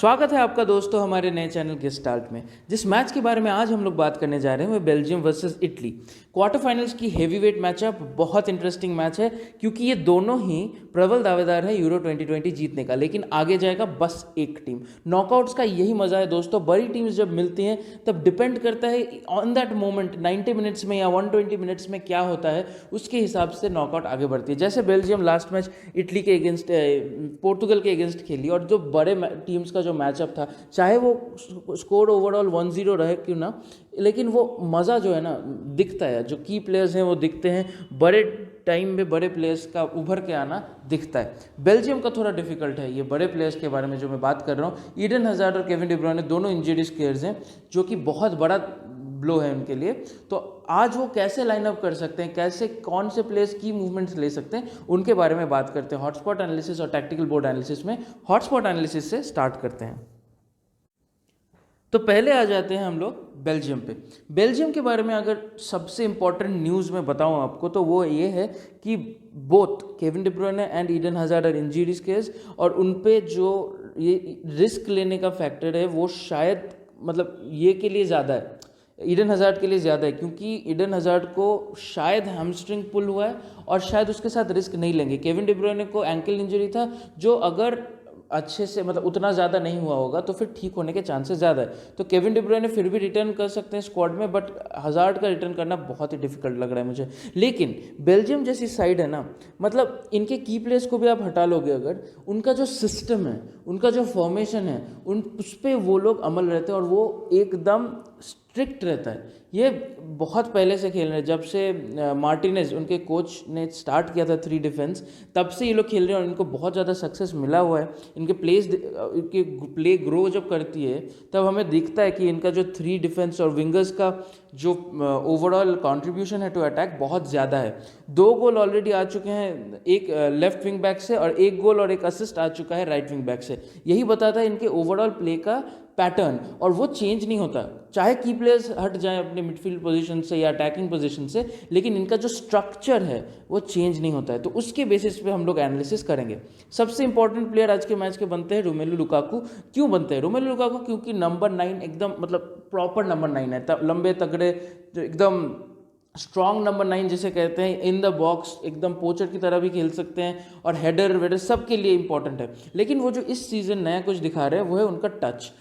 स्वागत है आपका दोस्तों हमारे नए चैनल गेस्टाल्ट में। जिस मैच के बारे में आज हम लोग बात करने जा रहे हैं वो Belgium versus Italy. Quarter finals की हेवीवेट मैचअप बहुत इंटरेस्टिंग मैच है क्योंकि ये दोनों ही प्रबल दावेदार है यूरो 2020 जीतने का, लेकिन आगे जाएगा बस एक टीम। नॉकआउट्स का यही मजा है दोस्तों, बड़ी टीम्स जब मिलती हैं तब डिपेंड करता है ऑन दैट मोमेंट 90 मिनट्स में या 120 मिनट्स में क्या होता है, उसके हिसाब से नॉकआउट आगे बढ़ती है। जैसे बेल्जियम लास्ट मैच इटली के अगेंस्ट पोर्तुगल के अगेंस्ट खेली और जो बड़े टीम्स का जो मैचअप था, चाहे वो स्कोर ओवरऑल 1-0 रहे क्यों ना, लेकिन वो मज़ा जो है ना दिखता है। जो की प्लेयर्स हैं वो दिखते हैं, बड़े टाइम में बड़े प्लेयर्स का उभर के आना दिखता है। बेल्जियम का थोड़ा डिफिकल्ट है ये बड़े प्लेयर्स के बारे में जो मैं बात कर रहा हूँ। ईडन हज़ार्ड और केविन डी ब्रुयने दोनों इंजरीज केयर्स हैं, जो कि बहुत बड़ा ब्लो है उनके लिए। तो आज वो कैसे लाइनअप कर सकते हैं, कैसे कौन से प्लेयर्स की मूवमेंट्स ले सकते हैं, उनके बारे में बात करते हैं हॉटस्पॉट एनालिसिस और टैक्टिकल बोर्ड एनालिसिस में। हॉटस्पॉट एनालिसिस से स्टार्ट करते हैं। तो पहले आ जाते हैं हम लोग बेल्जियम पे। बेल्जियम के बारे में अगर सबसे इंपॉर्टेंट न्यूज़ मैं बताऊं आपको तो वो ये है कि both Kevin De Bruyne and Eden Hazard are injuries case, और उन पे जो ये रिस्क लेने का फैक्टर है वो शायद मतलब ये के लिए ज़्यादा है, ईडन हज़ार्ड के लिए ज़्यादा है, क्योंकि ईडन हज़ार्ड को शायद हैमस्ट्रिंग पुल हुआ है और शायद उसके साथ रिस्क नहीं लेंगे। केविन डी ब्रुयने को एंकल इंजरी था, जो अगर अच्छे से मतलब उतना ज़्यादा नहीं हुआ होगा तो फिर ठीक होने के चांसेस ज़्यादा है। तो केविन डी ब्रुयने फिर भी रिटर्न कर सकते हैं स्क्वाड में, बट हज़ार्ड का रिटर्न करना बहुत ही डिफिकल्ट लग रहा है मुझे। लेकिन बेल्जियम जैसी साइड है ना, मतलब इनके की प्लेयर्स को भी आप हटा लोगे अगर, उनका जो सिस्टम है, उनका जो फॉर्मेशन है, उस पर वो लोग अमल रहते हैं और वो एकदम स्ट्रिक्ट रहता है। ये बहुत पहले से खेल रहे हैं, जब से मार्टिनेज उनके कोच ने स्टार्ट किया था 3 डिफेंस, तब से ये लोग खेल रहे हैं और इनको बहुत ज़्यादा सक्सेस मिला हुआ है। इनके प्ले ग्रो जब करती है तब हमें दिखता है कि इनका जो 3 डिफेंस और विंगर्स का जो ओवरऑल कंट्रीब्यूशन है टू अटैक बहुत ज़्यादा है। 2 गोल ऑलरेडी आ चुके हैं, एक लेफ्ट विंग बैक से, और 1 गोल और 1 असिस्ट आ चुका है राइट विंग बैक से। यही बताता है इनके ओवरऑल प्ले का पैटर्न, और वो चेंज नहीं होता चाहे की प्लेयर्स हट जाएं अपने मिडफील्ड पोजीशन से या अटैकिंग पोजीशन से, लेकिन इनका जो स्ट्रक्चर है वो चेंज नहीं होता है। तो उसके बेसिस पे हम लोग एनालिसिस करेंगे। सबसे इंपॉर्टेंट प्लेयर आज के मैच के बनते हैं रोमेलू लुकाकू। क्यों बनते हैं रोमेलू लुकाकू? क्योंकि नंबर 9 एकदम मतलब प्रॉपर नंबर 9 है, लंबे तगड़े जो एकदम स्ट्रॉन्ग नंबर 9 जिसे कहते हैं, इन द बॉक्स एकदम पोचर की तरह भी खेल सकते हैं, और हेडर वेडर सब के लिए इंपॉर्टेंट है। लेकिन वो जो इस सीज़न नया कुछ दिखा रहे हैं वो है उनका टच।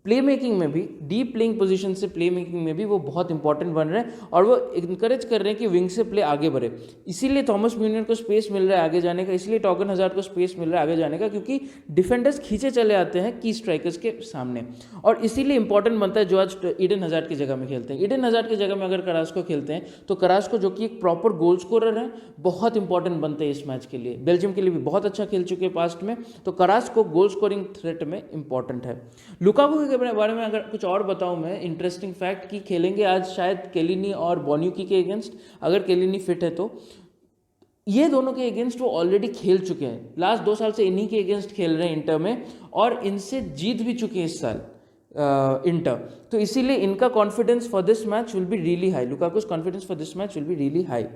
प्ले मेकिंग में भी, डीप प्लेइंग पोजीशन से प्ले मेकिंग में भी वो बहुत इंपॉर्टेंट बन रहे हैं, और वो इंकरेज कर रहे हैं कि विंग से प्ले आगे बढ़े। इसीलिए थॉमस म्यूनियर को स्पेस मिल रहा है आगे जाने का, इसलिए टॉर्गन हज़ार्ड को स्पेस मिल रहा है आगे जाने का, क्योंकि डिफेंडर्स खींचे चले आते हैं की स्ट्राइकर्स के सामने। और इसीलिए इंपॉर्टेंट बनता है जो आज ईडन हज़ार्ड की जगह में खेलते हैं। ईडन हज़ार्ड की जगह में अगर करास्को खेलते हैं तो करास्को, जो कि एक प्रॉपर गोल स्कोरर है, बहुत इंपॉर्टेंट बनते हैं इस मैच के लिए। बेल्जियम के लिए भी बहुत अच्छा खेल चुके हैं पास्ट में, तो करास्को गोल स्कोरिंग थ्रेट में इंपॉर्टेंट है। लुकाकू के बारे में अगर कुछ और बताऊं मैं, इंटरेस्टिंग फैक्ट कि खेलेंगे आज शायद केलिनी और बोन्यूकी के अगेंस्ट, अगर केलिनी फिट है तो। ये दोनों के अगेंस्ट वो ऑलरेडी खेल चुके हैं, लास्ट 2 साल से इन्हीं के अगेंस्ट खेल रहे हैं इंटर में, और इनसे जीत भी चुके हैं इस साल इंटर। तो इसीलिए इनका confidence for this match will be really high. Lukaku's confidence for this match will be really high.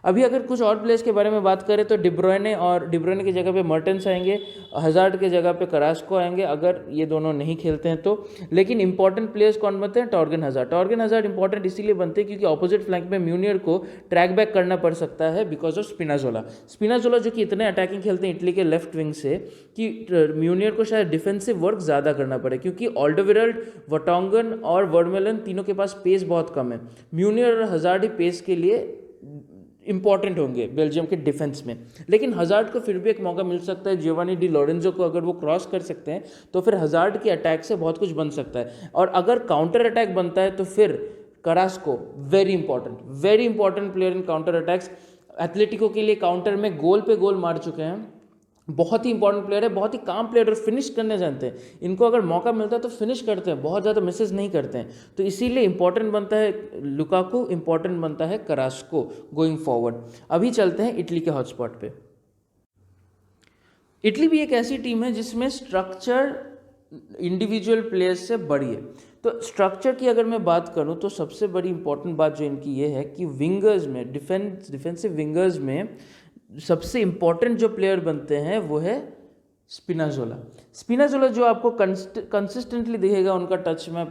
अभी अगर कुछ और प्लेयर्स के बारे में बात करें तो डी ब्रुयने की जगह पे मर्टेंस आएंगे, हज़ार्ड के जगह पे करास्को आएंगे अगर ये दोनों नहीं खेलते हैं तो। लेकिन इंपॉर्टेंट प्लेयर्स कौन बनते हैं? टॉर्गन हज़ार्ड इंपॉर्टेंट इसीलिए बनते हैं क्योंकि ऑपोजिट फ्लैंक में म्यूनियर को ट्रैक बैक करना पड़ सकता है बिकॉज ऑफ स्पिनाजोला जो कि इतने अटैकिंग खेलते हैं इटली के लेफ्ट विंग से कि म्यूनियर को शायद डिफेंसिव वर्क ज़्यादा करना पड़े, क्योंकि ऑल्डरवेरल्ड, वर्टोंगन और वर्मेलन तीनों के पास पेस बहुत कम है। म्यूनियर और हज़ार्ड ही पेस के लिए इंपॉर्टेंट होंगे बेल्जियम के डिफेंस में। लेकिन हज़ार्ड को फिर भी एक मौका मिल सकता है, जियोवानी डी लोरेंजो को अगर वो क्रॉस कर सकते हैं तो फिर हज़ार्ड के अटैक से बहुत कुछ बन सकता है। और अगर काउंटर अटैक बनता है तो फिर Carrasco very important player in counter attacks. Atletico के लिए काउंटर में गोल पे गोल मार चुके हैं, बहुत ही इंपॉर्टेंट प्लेयर है, बहुत ही काम प्लेयर और फिनिश करने जानते हैं। इनको अगर मौका मिलता है तो फिनिश करते हैं, बहुत ज़्यादा मिसेस नहीं करते हैं। तो इसीलिए इंपॉर्टेंट बनता है लुकाकू, इंपॉर्टेंट बनता है करास्को गोइंग फॉरवर्ड। अभी चलते हैं इटली के हॉटस्पॉट पे। इटली भी एक ऐसी टीम है जिसमें स्ट्रक्चर इंडिविजुअल प्लेयर्स से बड़ी है। तो स्ट्रक्चर की अगर मैं बात करूं तो सबसे बड़ी इंपॉर्टेंट बात जो इनकी ये है कि विंगर्स में, डिफेंसिव विंगर्स में सबसे इंपॉर्टेंट जो प्लेयर बनते हैं वो है स्पिनाजोला जो आपको कंसिस्टेंटली दिखेगा उनका टच में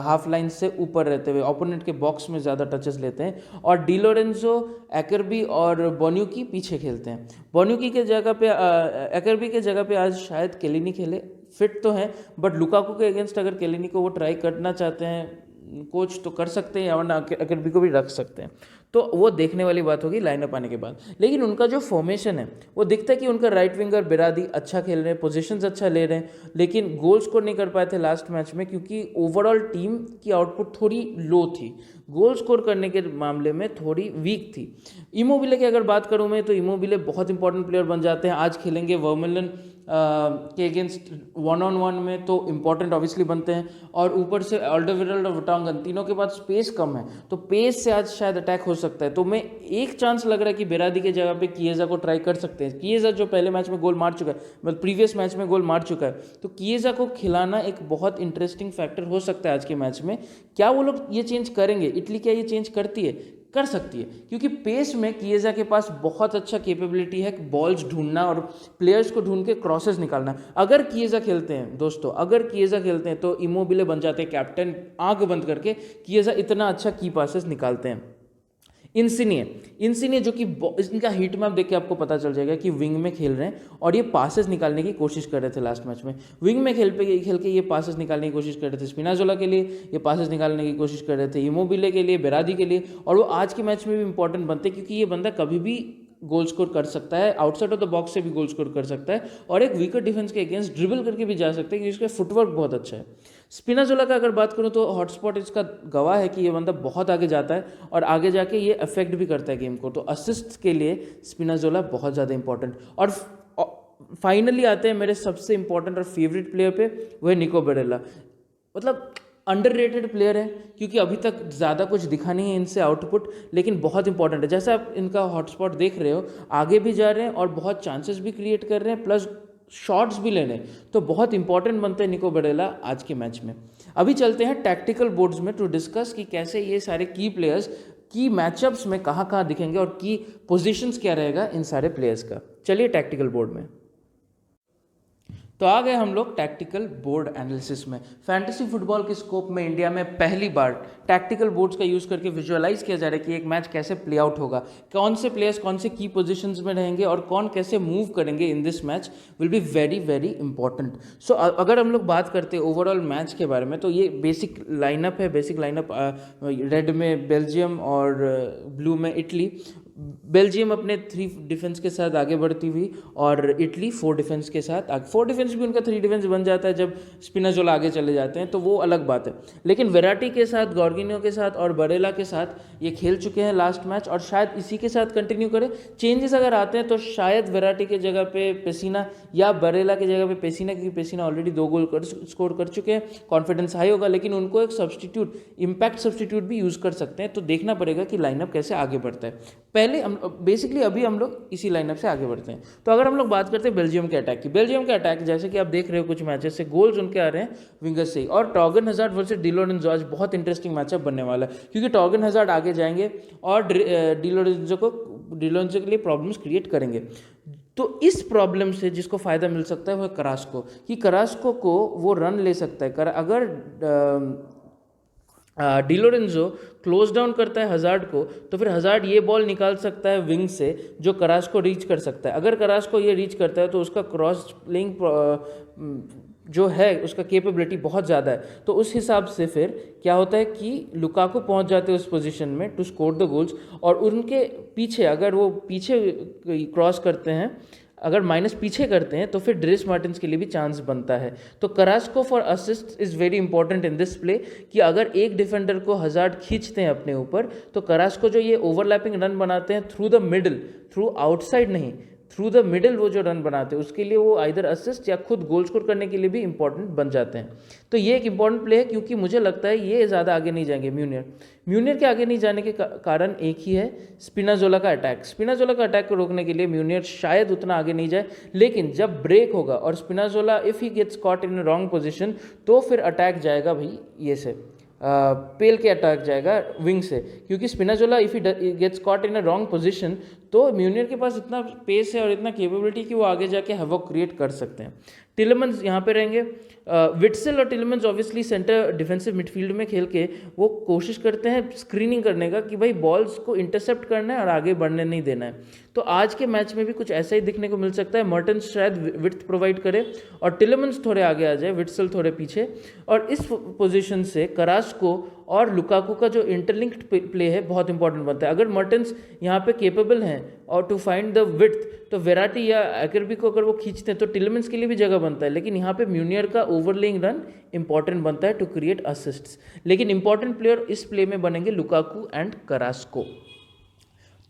हाफ लाइन से ऊपर रहते हुए ओपोनेंट के बॉक्स में ज़्यादा टचेस लेते हैं, और डी लोरेंजो, एकरबी और बोन्यूकी पीछे खेलते हैं। बोन्यूकी के जगह पे एकरबी के जगह पे आज शायद केलिनी खेले, फिट तो हैं बट लुकाकू के अगेंस्ट अगर केलिनी को वो ट्राई करना चाहते हैं कोच तो कर सकते हैं, या वरना एकरबी को भी रख सकते हैं। तो वो देखने वाली बात होगी लाइनअप आने के बाद। लेकिन उनका जो फॉर्मेशन है वो दिखता है कि उनका राइट विंगर बेरादी अच्छा खेल रहे हैं, पोजीशंस अच्छा ले रहे हैं, लेकिन गोल स्कोर नहीं कर पाए थे लास्ट मैच में क्योंकि ओवरऑल टीम की आउटपुट थोड़ी लो थी, गोल स्कोर करने के मामले में थोड़ी वीक थी। इमोबिले की अगर बात करूँ मैं तो इमोबिले बहुत इंपॉर्टेंट प्लेयर बन जाते हैं। आज खेलेंगे वर्मेलन के अगेंस्ट 1-on-1 में तो इंपॉर्टेंट ऑब्वियसली बनते हैं, और ऊपर से ऑल्डरवेरल्ड और वर्टोंगन तीनों के पास स्पेस कम है, तो पेस से आज शायद अटैक हो सकता है। तो मैं एक चांस लग रहा है कि बेरादी के जगह पे किएजा को ट्राई कर सकते हैं। किएजा जो पहले मैच में गोल मार चुका है, मतलब प्रीवियस मैच में गोल मार चुका है, तो किएजा को खिलाना एक बहुत इंटरेस्टिंग फैक्टर हो सकता है आज के मैच में। क्या वो लोग ये चेंज करेंगे? इटली क्या ये चेंज करती है? कर सकती है, क्योंकि पेस में किएजा के पास बहुत अच्छा कैपेबिलिटी है बॉल्स ढूंढना और प्लेयर्स को ढूंढ के क्रॉसेस निकालना। अगर किएजा खेलते हैं दोस्तों, अगर किएजा खेलते हैं तो इमोबिले बन जाते हैं कैप्टन, आंख बंद करके किएजा इतना अच्छा की पासेस निकालते हैं। इंसिनिए जो कि इनका हीट मैप देख के आपको पता चल जाएगा कि विंग में खेल रहे हैं और ये पासेस निकालने की कोशिश कर रहे थे लास्ट मैच में। विंग में खेल के ये पासेस निकालने की कोशिश कर रहे थे, स्पिनाजोला के लिए ये पासेस निकालने की कोशिश कर रहे थे, इमोबिले के लिए, बेरादी के लिए, और वो आज के मैच में भी इंपॉर्टेंट बनते हैं क्योंकि ये बंदा कभी भी गोल स्कोर कर सकता है, आउटसाइड ऑफ द बॉक्स से भी गोल स्कोर कर सकता है, और एक वीकर डिफेंस के अगेंस्ट ड्रिबल करके भी जा सकते हैं क्योंकि इसका फुटवर्क बहुत अच्छा है। स्पिनाजोला का अगर बात करूं तो हॉटस्पॉट इसका गवाह है कि ये बंदा बहुत आगे जाता है और आगे जाके ये अफेक्ट भी करता है गेम को, तो असिस्ट के लिए स्पिनाजोला बहुत ज़्यादा इंपॉर्टेंट। और फाइनली आते हैं मेरे सबसे इंपॉर्टेंट और फेवरेट प्लेयर पे, वो है निको बेरेला। मतलब अंडररेटेड प्लेयर है क्योंकि अभी तक ज़्यादा कुछ दिखा नहीं है इनसे आउटपुट, लेकिन बहुत इंपॉर्टेंट है। जैसे आप इनका हॉटस्पॉट देख रहे हो, आगे भी जा रहे हैं और बहुत चांसेस भी क्रिएट कर रहे हैं, प्लस शॉट्स भी ले रहे हैं, तो बहुत इंपॉर्टेंट बनते हैं निको बेरेला आज के मैच में। अभी चलते हैं टैक्टिकल बोर्ड्स में टू डिस्कस कि कैसे ये सारे की प्लेयर्स की मैचअप्स में कहाँ कहाँ दिखेंगे और की पोजीशंस क्या रहेगा इन सारे प्लेयर्स का। चलिए टैक्टिकल बोर्ड में, तो आ गए हम लोग टैक्टिकल बोर्ड एनालिसिस में। फैंटेसी फुटबॉल के स्कोप में इंडिया में पहली बार टैक्टिकल बोर्ड्स का यूज़ करके विजुअलाइज किया जा रहा है कि एक मैच कैसे प्ले आउट होगा, कौन से प्लेयर्स कौन से की पोजीशंस में रहेंगे और कौन कैसे मूव करेंगे in this match will be very very important. So अगर हम लोग बात करते हैं ओवरऑल मैच के बारे में, तो ये बेसिक लाइनअप है। बेसिक लाइनअप रेड में बेल्जियम और ब्लू में इटली। बेल्जियम अपने 3 डिफेंस के साथ आगे बढ़ती हुई और इटली 4 डिफेंस के साथ 4 डिफेंस भी उनका 3 डिफेंस बन जाता है जब स्पिनाजोला आगे चले जाते हैं, तो वो अलग बात है। लेकिन वेराटी के साथ, गॉर्गिनियो के साथ और बरेला के साथ ये खेल चुके हैं लास्ट मैच और शायद इसी के साथ कंटिन्यू करें। चेंजेस अगर आते हैं तो शायद वेराटी के जगह पे पेसिना या बरेला की जगह पे पेसिना, क्योंकि पेसिना ऑलरेडी 2 गोल स्कोर कर चुके हैं, कॉन्फिडेंस हाई होगा, लेकिन उनको एक सब्सटीट्यूट, इम्पैक्ट सब्सटीट्यूट भी यूज़ कर सकते हैं। तो देखना पड़ेगा कि लाइनअप कैसे आगे बढ़ता है। पहले हम बेसिकली अभी हम लोग इसी लाइनअप से आगे बढ़ते हैं। तो अगर हम लोग बात करते हैं बेल्जियम के अटैक की, बेल्जियम के अटैक जैसे कि आप देख रहे हो कुछ मैचेस से गोल्स उनके आ रहे हैं विंगर से ही, और टॉर्गन हज़ार्ड वर्सेस डी लोरेंजो आज बहुत इंटरेस्टिंग मैचअप बनने वाला है क्योंकि टॉर्गन हज़ार्ड आगे जाएंगे और डी लोरेंजो के लिए प्रॉब्लम्स क्रिएट करेंगे। तो इस प्रॉब्लम से जिसको फ़ायदा मिल सकता है वो है करास्को, कि करास्को को वो रन ले सकता है। अगर डी लोरेंजो क्लोज डाउन करता है हज़ार्ड को, तो फिर हज़ार्ड ये बॉल निकाल सकता है विंग से जो करास्को रीच कर सकता है। अगर करास्को ये रीच करता है तो उसका क्रॉस प्लेइंग जो है उसका कैपेबिलिटी बहुत ज़्यादा है, तो उस हिसाब से फिर क्या होता है कि लुकाकू पहुंच जाते हैं उस पोजीशन में टू स्कोर द गोल्स, और उनके पीछे अगर वो पीछे क्रॉस करते हैं, अगर माइनस पीछे करते हैं तो फिर ड्रेस मार्टिन्स के लिए भी चांस बनता है। तो Carrasco for assist is very important in this play, कि अगर एक डिफेंडर को हज़ार्ड खींचते हैं अपने ऊपर, तो करास्को जो ये ओवरलैपिंग रन बनाते हैं through the middle, through outside नहीं, थ्रू द मिडल वो जो रन बनाते हैं उसके लिए वो आइदर असिस्ट या खुद गोल स्कोर करने के लिए भी इंपॉर्टेंट बन जाते हैं। तो ये एक इंपॉर्टेंट प्ले है क्योंकि मुझे लगता है ये ज़्यादा आगे नहीं जाएंगे। म्यूनियर के आगे नहीं जाने के कारण एक ही है, स्पिनाजोला का अटैक। स्पिनाजोला का अटैक को रोकने के लिए म्यूनियर शायद उतना आगे नहीं जाए, लेकिन जब ब्रेक होगा और Spinazzola if he gets caught in wrong position तो फिर अटैक जाएगा भाई ये से पेल के अटैक जाएगा विंग से, क्योंकि Spinazzola if he gets caught in a wrong position तो म्यूनियर के पास इतना पेस है और इतना कैपेबिलिटी कि वो आगे जाके हैवॉक क्रिएट कर सकते हैं। टिलेमंस यहाँ पे रहेंगे। विट्सेल और टिलेमंस ऑब्वियसली सेंटर डिफेंसिव मिडफील्ड में खेल के वो कोशिश करते हैं स्क्रीनिंग करने का कि भाई बॉल्स को इंटरसेप्ट करना है और आगे बढ़ने नहीं देना है। तो आज के मैच में भी कुछ ऐसा ही दिखने को मिल सकता है। मर्टेंस शायद विड्थ प्रोवाइड करे और टिलेमंस थोड़े आगे आ जाए, विट्सेल थोड़े पीछे, और इस पोजीशन से करास्को और लुकाकू का जो इंटरलिंक्ड प्ले है बहुत इंपॉर्टेंट बनता है। अगर मर्टेंस यहाँ पे केपेबल हैं और टू फाइंड द विड्थ तो वेराटी या एकरबी को अगर वो खींचते हैं तो टिलेमेंस के लिए भी जगह बनता है, लेकिन यहाँ पे म्यूनियर का ओवरलेइंग रन इंपॉर्टेंट बनता है टू क्रिएट असिस्ट्स। लेकिन इंपॉर्टेंट प्लेयर इस प्ले में बनेंगे लुकाकू एंड करास्को।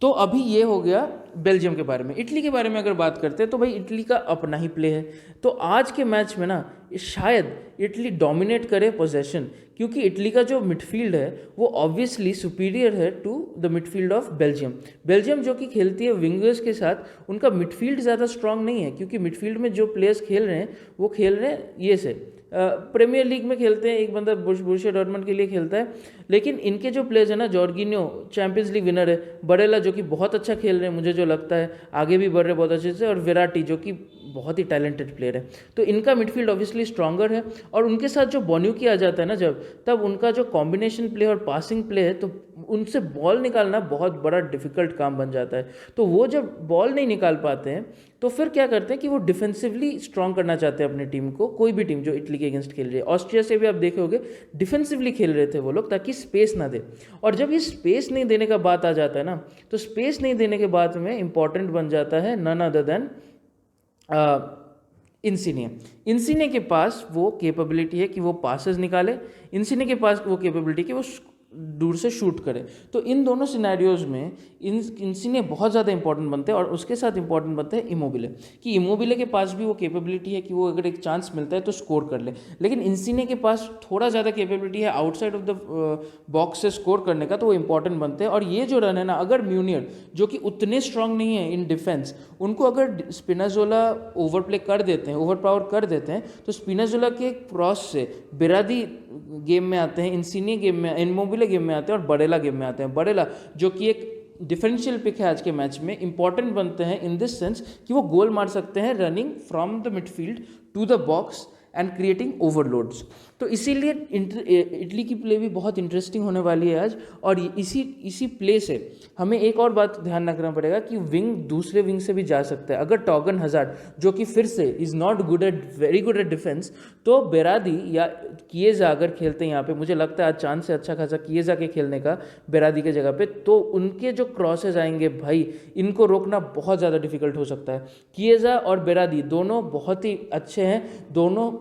तो अभी ये हो गया बेल्जियम के बारे में। इटली के बारे में अगर बात करते हैं तो भाई इटली का अपना ही प्ले है। तो आज के मैच में ना शायद इटली डोमिनेट करे पोजेशन, क्योंकि इटली का जो मिडफील्ड है वो ऑब्वियसली सुपीरियर है to the midfield of Belgium. Belgium जो कि खेलती है विंगर्स के साथ, उनका मिडफील्ड ज़्यादा स्ट्रांग नहीं है, क्योंकि मिडफील्ड में जो प्लेयर्स खेल रहे हैं वो खेल रहे हैं ये से प्रीमियर लीग में खेलते हैं, एक बंदा बोरुसिया डॉर्टमंड के लिए खेलता है। लेकिन इनके जो प्लेयर्स हैं ना, जॉर्गिन्यो चैंपियंस लीग विनर है, बरेला जो कि बहुत अच्छा खेल रहे हैं मुझे जो लगता है, आगे भी बढ़ रहे बहुत अच्छे से, और विराटी जो कि बहुत ही टैलेंटेड प्लेयर है। तो इनका मिडफील्ड ऑब्वियसली स्ट्रॉन्गर है, और उनके साथ जो बोन्यूकी आ जाता है ना जब, तब उनका जो कॉम्बिनेशन प्ले और पासिंग प्ले है तो उनसे बॉल निकालना बहुत बड़ा डिफिकल्ट काम बन जाता है। तो वो जब बॉल नहीं निकाल पाते हैं तो फिर क्या करते हैं कि वो डिफेंसिवली स्ट्रॉन्ग करना चाहते हैं अपनी टीम को। कोई भी टीम जो इटली के अगेंस्ट खेल रही है, ऑस्ट्रिया से भी आप देखे होंगे डिफेंसिवली खेल रहे थे वो लोग ताकि स्पेस ना दे। और जब ये स्पेस नहीं देने का बात आ जाता है ना, तो स्पेस नहीं देने के बाद में इंपॉर्टेंट बन जाता है नन अदर देन इंसिने के पास वो कैपेबिलिटी है कि वो पासेस निकाले, इंसिने के पास वो कैपेबिलिटी कि वो दूर से शूट करे। तो इन दोनों सिनेरियोज में इंसिने बहुत ज़्यादा इंपॉर्टेंट बनते हैं, और उसके साथ इंपॉर्टेंट बनते हैं इमोबिले, कि इमोबिले के पास भी वो कैपेबिलिटी है कि वो अगर एक चांस मिलता है तो स्कोर कर ले। लेकिन इंसिने के पास थोड़ा ज़्यादा कैपेबिलिटी है आउटसाइड ऑफ द बॉक्स से स्कोर करने का, तो वो इंपॉर्टेंट बनते हैं। और ये जो रन है ना, अगर म्यूनियर जो कि उतने स्ट्रांग नहीं है इन डिफेंस, उनको अगर स्पिनाजोला ओवर प्ले कर देते हैं, ओवर पावर कर देते हैं, तो स्पिनाजोला के क्रॉस से बेरादी गेम में आते हैं, इंसिने गेम में, इमोबिले गेम में आते हैं, और बरेला गेम में आते हैं। बरेला जो कि एक डिफरेंशियल पिक है आज के मैच में, इंपॉर्टेंट बनते हैं इन दिस सेंस कि वो गोल मार सकते हैं running from the midfield to the box and creating overloads. तो इसीलिए इटली की प्ले भी बहुत इंटरेस्टिंग होने वाली है आज। और इसी प्ले से हमें एक और बात ध्यान रखना पड़ेगा कि विंग दूसरे विंग से भी जा सकता है। अगर टॉगन हजार्ड जो कि फिर से is not good at very good at defence, तो बेरादी या किएजा अगर खेलते हैं यहाँ पे, मुझे लगता है आज चांस है अच्छा खासा किएजा के खेलने का बेरादी के जगह पे, तो उनके जो क्रॉसेज आएंगे भाई, इनको रोकना बहुत ज़्यादा डिफिकल्ट हो सकता है। किएजा और बेरादी दोनों बहुत ही अच्छे हैं, दोनों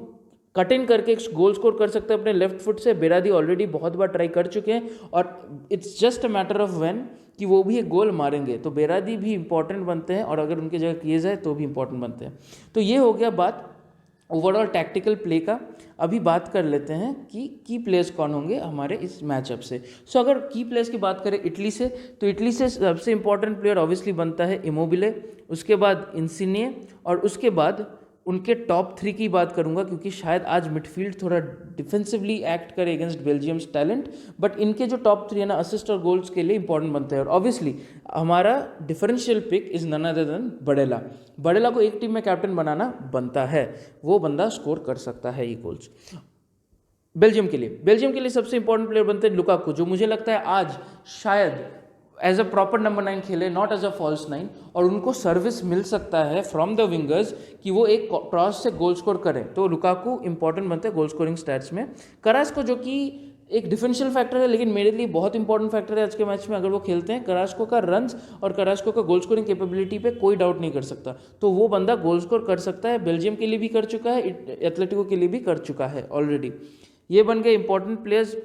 कट इन करके एक गोल स्कोर कर सकते हैं अपने लेफ्ट फुट से। बेरादी ऑलरेडी बहुत बार ट्राई कर चुके हैं, और it's just a matter of when कि वो भी एक गोल मारेंगे। तो बेरादी भी इंपॉर्टेंट बनते हैं, और अगर उनकी जगह किए जाए तो भी इंपॉर्टेंट बनते हैं। तो ये हो गया बात ओवरऑल टैक्टिकल प्ले का। अभी बात कर लेते हैं कि की प्लेयर्स कौन होंगे हमारे इस मैचअप से। सो अगर की प्लेयर्स की बात करें इटली से, तो इटली से सबसे इंपॉर्टेंट प्लेयर ऑब्वियसली बनता है इमोबिले, उसके बाद इंसिने, और उसके बाद उनके टॉप 3 की बात करूंगा, क्योंकि शायद आज मिडफील्ड थोड़ा डिफेंसिवली एक्ट करे अगेंस्ट बेल्जियम्स टैलेंट, बट इनके जो टॉप 3 है ना असिस्ट और गोल्स के लिए इंपॉर्टेंट बनते हैं। और ऑब्वियसली हमारा differential pick is none other than Barella. Barella को एक टीम में कैप्टन बनाना बनता है, वो बंदा स्कोर कर सकता है ये गोल्स। बेल्जियम के लिए सबसे इंपॉर्टेंट प्लेयर बनते हैं लुकाकू, जो मुझे लगता है आज शायद एज अ प्रॉपर नंबर 9 खेले, नॉट एज अ फॉल्स 9, और उनको सर्विस मिल सकता है फ्रॉम द विंगर्स कि वो एक क्रॉस से गोल स्कोर करें। तो लुकाकू इंपॉर्टेंट बनते हैं गोल स्कोरिंग स्टैट्स में। करास्को जो कि एक डिफरेंशियल फैक्टर है, लेकिन मेरे लिए बहुत इंपॉर्टेंट फैक्टर है आज के मैच में। अगर वो खेलते हैं, करास्को का रन्स और करास्को का गोल स्कोरिंग कैपेबिलिटी पे कोई डाउट नहीं कर सकता, तो वो बंदा गोल स्कोर कर सकता है। बेल्जियम के लिए भी कर चुका है, एथलेटिको के लिए भी कर चुका है ऑलरेडी। ये बन गए इंपॉर्टेंट प्लेयर्स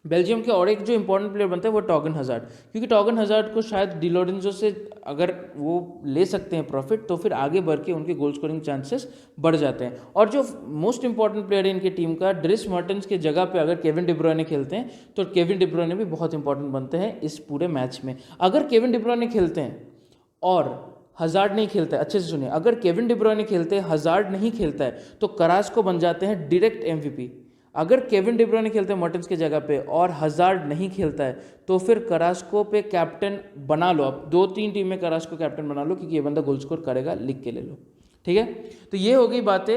बेल्जियम के। और एक जो इंपॉर्टेंट प्लेयर बनता है वो टॉगन हजार्ड, क्योंकि टॉगन हजार्ड को शायद डी लोरेंजो से अगर वो ले सकते हैं प्रॉफिट, तो फिर आगे बढ़ के उनके गोल स्कोरिंग चांसेस बढ़ जाते हैं। और जो मोस्ट इंपॉर्टेंट प्लेयर है इनकी टीम का, ड्रिस मर्टेंस के जगह पे अगर केविन डी ब्रुयने खेलते हैं, तो केविन डी ब्रुयने भी बहुत इंपॉर्टेंट बनते हैं इस पूरे मैच में। अगर केविन डी ब्रुयने खेलते हैं और हजार्ड नहीं खेलता है, अच्छे से सुनिए, अगर केविन डी ब्रुयने खेलते हैं, हजार्ड नहीं खेलता है, तो करास्को बन जाते हैं डायरेक्ट MVP। अगर केविन डी ब्रुयने खेलते हैं मर्टेंस की जगह पे और हजार्ड नहीं खेलता है तो फिर करास्को पे कैप्टन बना लो, आप 2-3 टीम में करास्को कैप्टन बना लो क्योंकि ये बंदा गोल स्कोर करेगा, लिख के ले लो। ठीक है, तो ये हो गई बातें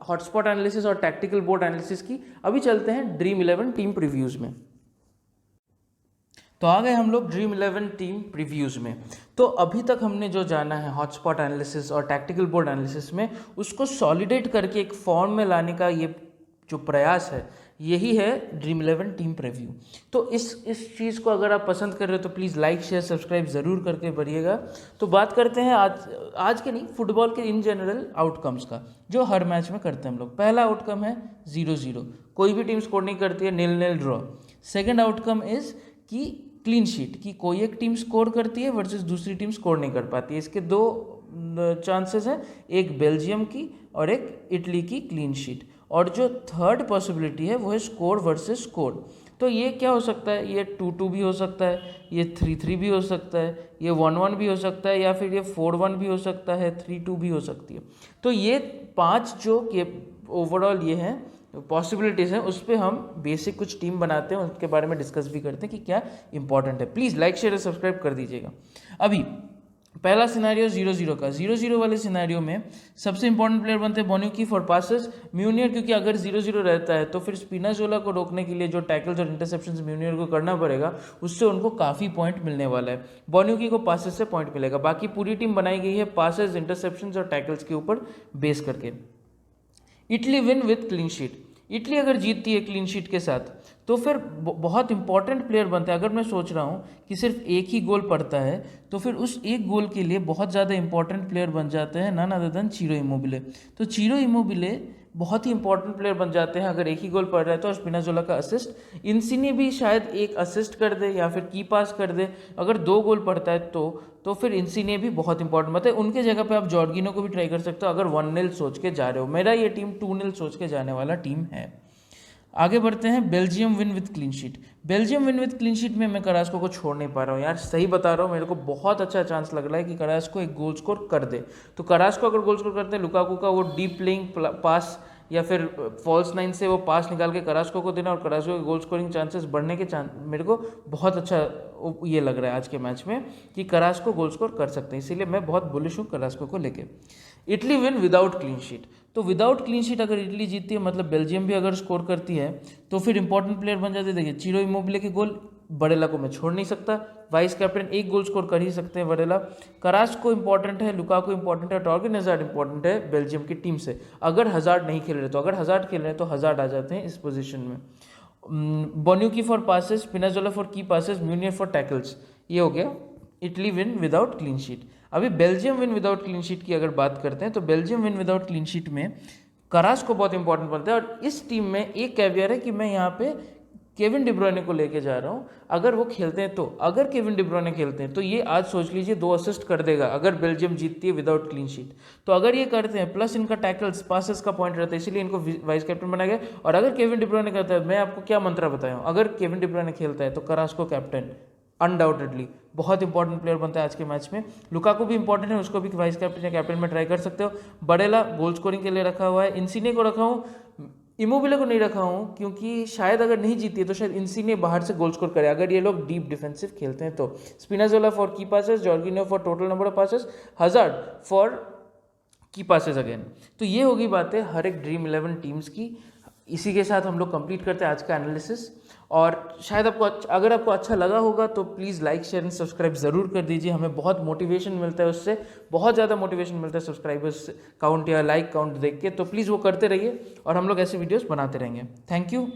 हॉटस्पॉट एनालिसिस और टैक्टिकल बोर्ड एनालिसिस की। अभी चलते हैं ड्रीम 11 टीम प्रीव्यूज में। तो आ गए हम लोग ड्रीम 11 टीम प्रीव्यूज में। तो अभी तक हमने जो जाना है हॉटस्पॉट एनालिसिस और टैक्टिकल बोर्ड एनालिसिस में, उसको सॉलिडेट करके एक फॉर्म में लाने का ये जो प्रयास है, यही है ड्रीम 11 टीम प्रीव्यू। तो इस चीज़ को अगर आप पसंद कर रहे हो तो प्लीज़ लाइक शेयर सब्सक्राइब ज़रूर करके बढ़िएगा। तो बात करते हैं आज के नहीं, फुटबॉल के इन जनरल आउटकम्स का, जो हर मैच में करते हैं हम लोग। पहला आउटकम है 0-0, कोई भी टीम स्कोर नहीं करती है, 0-0 ड्रॉ। सेकेंड आउटकम इज़ कि क्लीन शीट, कि कोई एक टीम स्कोर करती है वर्सेस दूसरी टीम स्कोर नहीं कर पाती है। इसके दो चांसेस हैं, एक बेल्जियम की और एक इटली की क्लीन शीट। और जो थर्ड पॉसिबिलिटी है वो है स्कोर वर्सेस स्कोर। तो ये क्या हो सकता है, ये 2-2 भी हो सकता है, ये 3-3 भी हो सकता है, ये 1-1 भी हो सकता है, या फिर ये 4-1 भी हो सकता है, 3-2 भी हो सकती है। तो ये 5 जो के ओवरऑल ये हैं पॉसिबिलिटीज़ हैं, उस पर हम बेसिक कुछ टीम बनाते हैं, उसके बारे में डिस्कस भी करते हैं कि क्या इंपॉर्टेंट है। प्लीज़ लाइक शेयर सब्सक्राइब कर दीजिएगा। अभी पहला सिनेरियो 0-0 का। 0-0 वाले सिनेरियो में सबसे इंपॉर्टेंट प्लेयर बनते हैं बोनुक्की फॉर पासेस, म्यूनियर, क्योंकि अगर 0-0 रहता है तो फिर स्पिनाजोला को रोकने के लिए जो टैकल्स और इंटरसेप्शंस म्यूनियर को करना पड़ेगा, उससे उनको काफ़ी पॉइंट मिलने वाला है। बोनुक्की को पासेस से पॉइंट मिलेगा। बाकी पूरी टीम बनाई गई है पासेस, इंटरसेप्शंस और टैकल्स के ऊपर बेस करके। Italy win with clean sheet. Italy अगर जीतती है क्लीन शीट के साथ तो फिर बहुत इंपॉर्टेंट प्लेयर बनता है। अगर मैं सोच रहा हूँ कि सिर्फ एक ही गोल पड़ता है तो फिर उस एक गोल के लिए बहुत ज़्यादा इंपॉर्टेंट प्लेयर बन जाते हैं नन अदर देन चिरो इमोबिले। तो चिरो इमोबिले बहुत ही इंपॉर्टेंट प्लेयर बन जाते हैं अगर एक ही गोल पड़ रहा है तो। और स्पिनाजोला का असिस्ट, इंसिनी भी शायद एक असिस्ट कर दे या फिर की पास कर दे। अगर 2 गोल पड़ता है तो फिर इंसिनी भी बहुत इंपॉर्टेंट मतलब उनके जगह पे आप जॉर्गिनो को भी ट्राई कर सकते हो अगर 1-0 सोच के जा रहे हो। मेरा ये टीम 2-0 सोच के जाने वाला टीम है। आगे बढ़ते हैं Belgium win with clean sheet. Belgium win with clean sheet में मैं करास्को को छोड़ नहीं पा रहा हूँ यार, सही बता रहा हूँ। मेरे को बहुत अच्छा चांस लग रहा है कि करास्को एक गोल स्कोर कर दे। तो करास्को अगर गोल स्कोर करते हैं, लुकाकू का वो डीप प्लेइंग पास या फिर फॉल्स नाइन से वो पास निकाल के करास्को को देना और करास्को के गोल स्कोरिंग चांसेस बढ़ने के मेरे को बहुत अच्छा ये लग रहा है आज के मैच में कि करास्को गोल स्कोर कर सकते हैं, इसीलिए मैं बहुत बुलिश हूँ करास्को को लेके। Italy win without clean sheet. तो विदाउट क्लीन शीट अगर इटली जीतती है, मतलब बेल्जियम भी अगर स्कोर करती है, तो फिर इंपॉर्टेंट प्लेयर बन जाते हैं। देखिए चिरो इमोबिले के गोल, बरेला को मैं छोड़ नहीं सकता, वाइस कैप्टन एक गोल स्कोर कर ही सकते हैं बरेला। करास्को इंपॉर्टेंट है, लुकाकू इंपॉर्टेंट है, टॉर्गन हजार्ड इंपॉर्टेंट है बेल्जियम की टीम से। अगर हजार्ड नहीं खेल रहे तो, अगर हजार्ड खेल रहे हैं तो हजार्ड आ जाते हैं इस पोजीशन में। Bonucci for passes, Spinazzola for key passes, Meunier for tackles. ये हो गया Italy win without clean sheet. अभी Belgium win without clean sheet की अगर बात करते हैं तो Belgium win without clean sheet में करास्को बहुत इंपॉर्टेंट बनता है। और इस टीम में एक कैवियर है कि मैं यहाँ पे केविन डी ब्रुयने को लेके जा रहा हूँ। अगर वो खेलते हैं तो, अगर केविन डी ब्रुयने खेलते हैं तो ये आज सोच लीजिए 2 असिस्ट कर देगा अगर बेल्जियम जीतती है विदाउट क्लीन शीट। तो अगर ये करते हैं, प्लस इनका टैकल्स पासेस का पॉइंट रहता है, इसीलिए इनको वाइस कैप्टन बनाया गया। और अगर केविन डी ब्रुयने करता है, मैं आपको क्या मंत्र बताया हूँ, अगर केविन डी ब्रुयने खेलता है तो करास्को कैप्टन अनडाउटेडली बहुत इंपॉर्टेंट प्लेयर बनता है आज के मैच में। लुकाकू भी इंपॉर्टेंट है, उसको भी वाइस कैप्टन या कैप्टन में ट्राई कर सकते हो। बरेला गोल स्कोरिंग के लिए रखा हुआ है, इंसिने को रखा हूँ, इमोबिले को नहीं रखा हूँ क्योंकि शायद अगर नहीं जीती है तो शायद इंसिने बाहर से गोल स्कोर करे अगर ये लोग डीप डिफेंसिव खेलते हैं तो। Spinazzola for key passes, Jorginho for total number of passes, Hazard for key passes again. तो ये होगी बातें हर एक ड्रीम 11 टीम्स की। इसी के साथ हम लोग कंप्लीट करते हैं आज का एनालिसिस। और शायद आपको अगर आपको अच्छा लगा होगा तो please like share and subscribe ज़रूर कर दीजिए। हमें बहुत मोटिवेशन मिलता है उससे, बहुत ज़्यादा मोटिवेशन मिलता है सब्सक्राइबर्स काउंट या लाइक काउंट देख के। तो प्लीज़ वो करते रहिए और हम लोग ऐसे वीडियोस बनाते रहेंगे। Thank you.